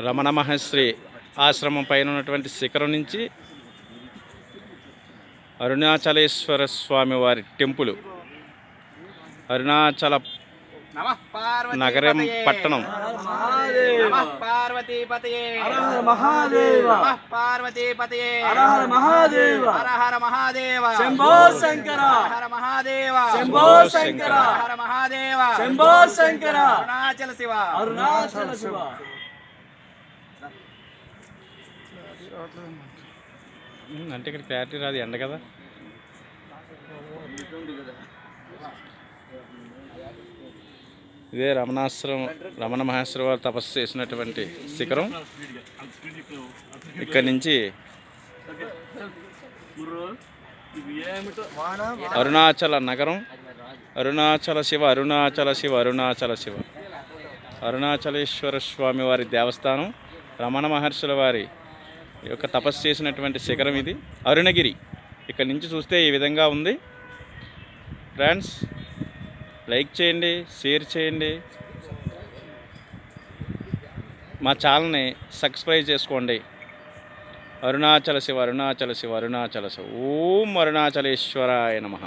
రమణ మహర్షి ఆశ్రమం పైన ఉన్నటువంటి శిఖరం నుంచి అరుణాచలేశ్వర స్వామి వారి టెంపుల్, అరుణాచల నగరం పట్టణం. అంటే ఇక్కడ క్లారిటీ రాదు, ఎండ కదా. ఇదే రమణ మహేశ్వర వారు తపస్సు చేసినటువంటి శిఖరం. ఇక్కడి నుంచి అరుణాచల నగరం, అరుణాచల శివ, అరుణాచల శివ, అరుణాచల శివ, అరుణాచలేశ్వర స్వామి వారి దేవస్థానం, రమణ మహర్షుల వారి యొక్క తపస్సు చేసినటువంటి శిఖరం ఇది అరుణగిరి. ఇక్కడ నుంచి చూస్తే ఈ విధంగా ఉంది. ఫ్రెండ్స్, లైక్ చేయండి, షేర్ చేయండి, మా ఛానల్ని సబ్స్క్రైబ్ చేసుకోండి. అరుణాచల శివ, అరుణాచల శివ, అరుణాచల శివ. ఓం అరుణాచలేశ్వరాయ నమః.